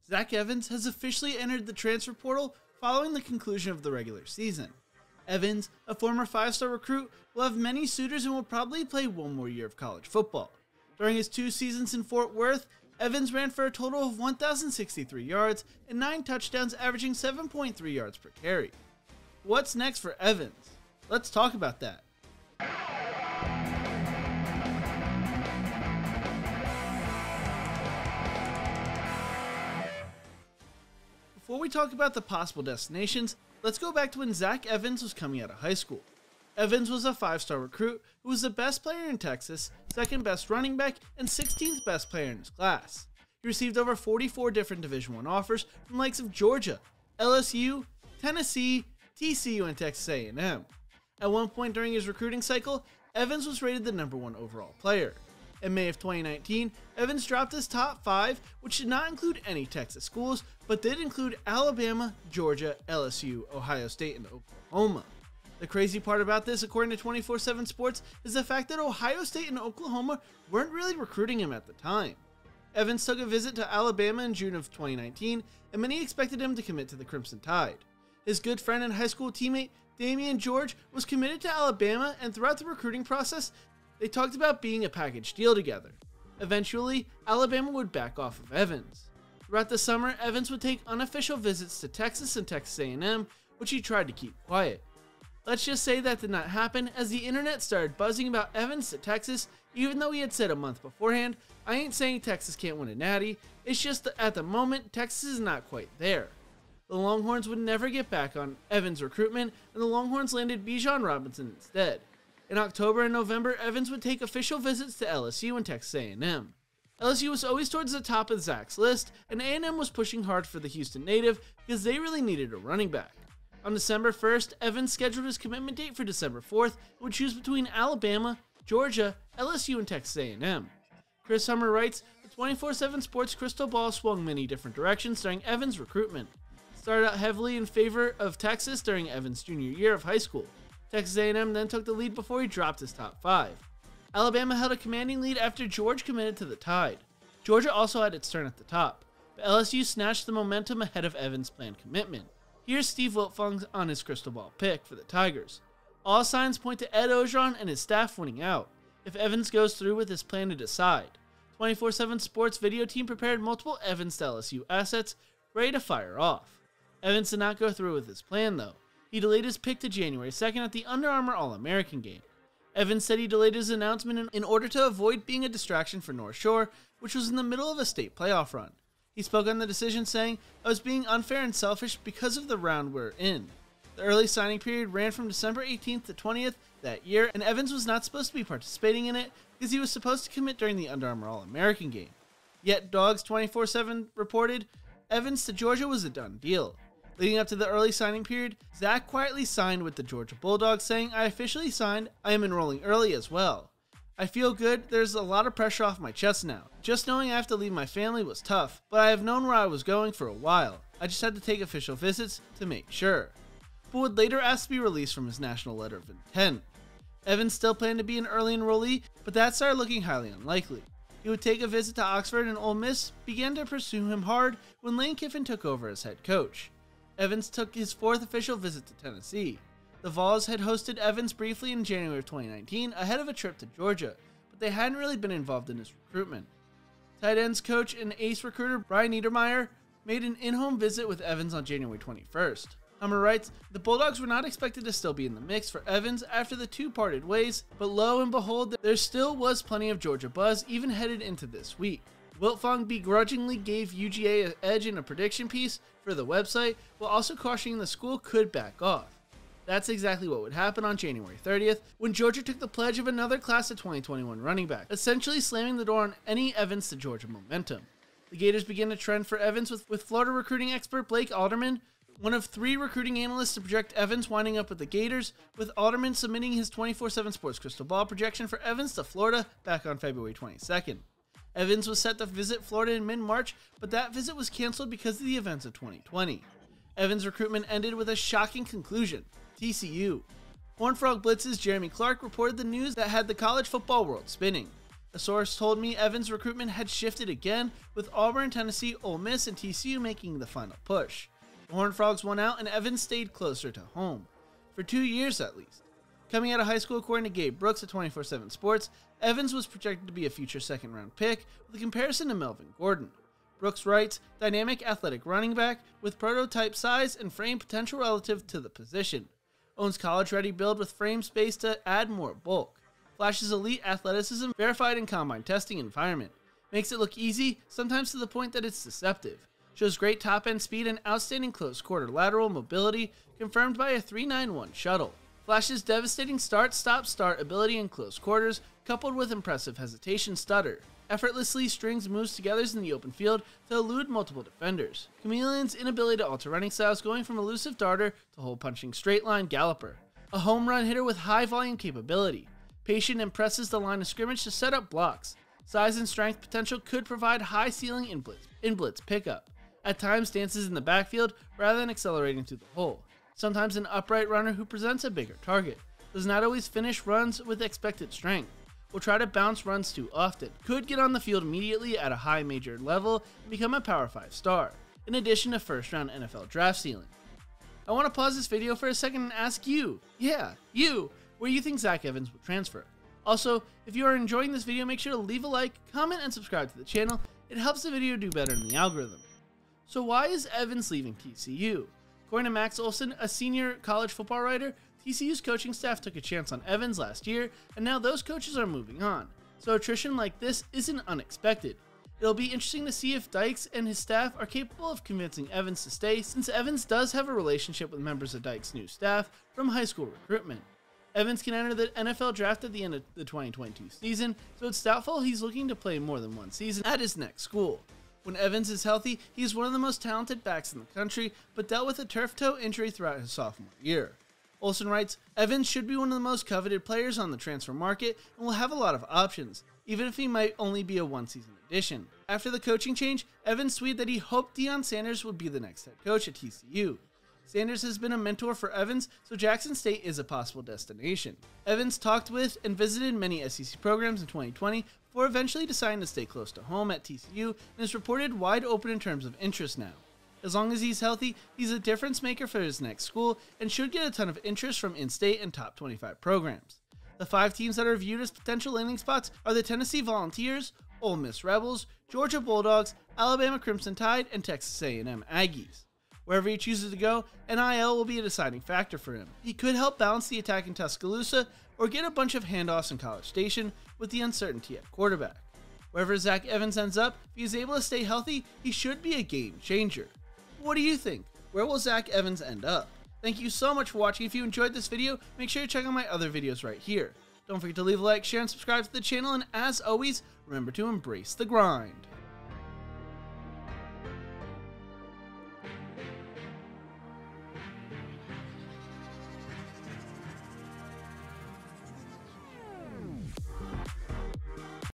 Zach Evans has officially entered the transfer portal following the conclusion of the regular season. Evans, a former 5-star recruit, will have many suitors and will probably play one more year of college football. During his 2 seasons in Fort Worth, Evans ran for a total of 1,063 yards and 9 touchdowns, averaging 7.3 yards per carry. What's next for Evans? Let's talk about that. Before we talk about the possible destinations, let's go back to when Zach Evans was coming out of high school. Evans was a 5-star recruit who was the best player in Texas, 2nd best running back, and 16th best player in his class. He received over 44 different Division I offers from the likes of Georgia, LSU, Tennessee, TCU, and Texas A&M. At one point during his recruiting cycle, Evans was rated the #1 overall player. In May of 2019, Evans dropped his top 5, which did not include any Texas schools, but did include Alabama, Georgia, LSU, Ohio State, and Oklahoma. The crazy part about this, according to 24/7 Sports, is the fact that Ohio State and Oklahoma weren't really recruiting him at the time. Evans took a visit to Alabama in June of 2019, and many expected him to commit to the Crimson Tide. His good friend and high school teammate, Damian George, was committed to Alabama, and throughout the recruiting process, they talked about being a package deal together. Eventually, Alabama would back off of Evans. Throughout the summer, Evans would take unofficial visits to Texas and Texas A&M, which he tried to keep quiet. Let's just say that did not happen, as the internet started buzzing about Evans to Texas, even though he had said a month beforehand, "I ain't saying Texas can't win a natty, it's just that at the moment, Texas is not quite there." The Longhorns would never get back on Evans' recruitment, and the Longhorns landed Bijan Robinson instead. In October and November, Evans would take official visits to LSU and Texas A&M. LSU was always towards the top of Zach's list, and A&M was pushing hard for the Houston native because they really needed a running back. On December 1st, Evans scheduled his commitment date for December 4th and would choose between Alabama, Georgia, LSU, and Texas A&M. Chris Hummer writes, "The 24/7 Sports crystal ball swung many different directions during Evans' recruitment. It started out heavily in favor of Texas during Evans' junior year of high school. Texas A&M then took the lead before he dropped his top 5. Alabama held a commanding lead after George committed to the Tide. Georgia also had its turn at the top, but LSU snatched the momentum ahead of Evans' planned commitment. Here's Steve Wiltfong on his crystal ball pick for the Tigers. All signs point to Ed Ogeron and his staff winning out, if Evans goes through with his plan to decide. 24/7 Sports video team prepared multiple Evans to LSU assets, ready to fire off. Evans did not go through with his plan though. He delayed his pick to January 2nd at the Under Armour All-American game. Evans said he delayed his announcement in order to avoid being a distraction for North Shore, which was in the middle of a state playoff run. He spoke on the decision saying, "I was being unfair and selfish because of the round we're in." The early signing period ran from December 18th to 20th that year, and Evans was not supposed to be participating in it because he was supposed to commit during the Under Armour All-American game. Yet Dogs 24/7 reported Evans to Georgia was a done deal. Leading up to the early signing period, Zach quietly signed with the Georgia Bulldogs, saying, "I officially signed. I am enrolling early as well. I feel good. There's a lot of pressure off my chest now. Just knowing I have to leave my family was tough, but I have known where I was going for a while. I just had to take official visits to make sure." But would later ask to be released from his national letter of intent. Evans still planned to be an early enrollee, but that started looking highly unlikely. He would take a visit to Oxford, and Ole Miss began to pursue him hard when Lane Kiffin took over as head coach. Evans took his 4th official visit to Tennessee. The Vols had hosted Evans briefly in January of 2019 ahead of a trip to Georgia, but they hadn't really been involved in his recruitment. Tight ends coach and ace recruiter Brian Niedermeyer made an in-home visit with Evans on January 21st. Hummer writes, "The Bulldogs were not expected to still be in the mix for Evans after the two parted ways, but lo and behold, there still was plenty of Georgia buzz even headed into this week." Wiltfong begrudgingly gave UGA an edge in a prediction piece for the website, while also cautioning the school could back off. That's exactly what would happen on January 30th, when Georgia took the pledge of another class of 2021 running back, essentially slamming the door on any Evans to Georgia momentum. The Gators began to trend for Evans with Florida recruiting expert Blake Alderman, one of 3 recruiting analysts to project Evans winding up with the Gators, with Alderman submitting his 24/7 Sports crystal ball projection for Evans to Florida back on February 22nd. Evans was set to visit Florida in mid-March, but that visit was canceled because of the events of 2020. Evans' recruitment ended with a shocking conclusion: TCU. Horned Frog Blitz's Jeremy Clark reported the news that had the college football world spinning. A source told me Evans' recruitment had shifted again, with Auburn, Tennessee, Ole Miss, and TCU making the final push. The Horned Frogs won out and Evans stayed closer to home, for 2 years at least. Coming out of high school, according to Gabe Brooks at 24/7 Sports, Evans was projected to be a future second-round pick with a comparison to Melvin Gordon. Brooks writes, dynamic athletic running back with prototype size and frame potential relative to the position. Owns college-ready build with frame space to add more bulk. Flashes elite athleticism verified in combine testing environment. Makes it look easy, sometimes to the point that it's deceptive. Shows great top-end speed and outstanding close-quarter lateral mobility, confirmed by a 3.91 shuttle. Flashes devastating start-stop-start ability in close quarters, coupled with impressive hesitation stutter. Effortlessly strings moves together in the open field to elude multiple defenders. Chameleon's inability to alter running styles, going from elusive darter to hole-punching straight-line galloper. A home run hitter with high-volume capability. Patient and presses the line of scrimmage to set up blocks. Size and strength potential could provide high ceiling in blitz pickup. At times dances in the backfield rather than accelerating through the hole. Sometimes an upright runner who presents a bigger target. Does not always finish runs with expected strength. Will try to bounce runs too often. Could get on the field immediately at a high major level and become a Power 5 star, in addition to first-round NFL draft ceiling. I want to pause this video for a second and ask you, where you think Zach Evans will transfer. Also, if you are enjoying this video, make sure to leave a like, comment, and subscribe to the channel. It helps the video do better in the algorithm. So why is Evans leaving TCU? According to Max Olson, a senior college football writer, TCU's coaching staff took a chance on Evans last year, and now those coaches are moving on. So attrition like this isn't unexpected. It'll be interesting to see if Dykes and his staff are capable of convincing Evans to stay, since Evans does have a relationship with members of Dykes' new staff from high school recruitment. Evans can enter the NFL draft at the end of the 2022 season, so it's doubtful he's looking to play more than one season at his next school. When Evans is healthy, he is one of the most talented backs in the country, but dealt with a turf toe injury throughout his sophomore year. Olson writes, Evans should be one of the most coveted players on the transfer market and will have a lot of options, even if he might only be a one-season addition. After the coaching change, Evans tweeted that he hoped Deion Sanders would be the next head coach at TCU. Sanders has been a mentor for Evans, so Jackson State is a possible destination. Evans talked with and visited many SEC programs in 2020 before eventually deciding to stay close to home at TCU and is reported wide open in terms of interest now. As long as he's healthy, he's a difference maker for his next school and should get a ton of interest from in-state and top 25 programs. The 5 teams that are viewed as potential landing spots are the Tennessee Volunteers, Ole Miss Rebels, Georgia Bulldogs, Alabama Crimson Tide, and Texas A&M Aggies. Wherever he chooses to go, NIL will be a deciding factor for him. He could help balance the attack in Tuscaloosa or get a bunch of handoffs in College Station with the uncertainty at quarterback. Wherever Zach Evans ends up, if he is able to stay healthy, he should be a game changer. What do you think? Where will Zach Evans end up? Thank you so much for watching. If you enjoyed this video, make sure to check out my other videos right here. Don't forget to leave a like, share, and subscribe to the channel, and as always, remember to embrace the grind.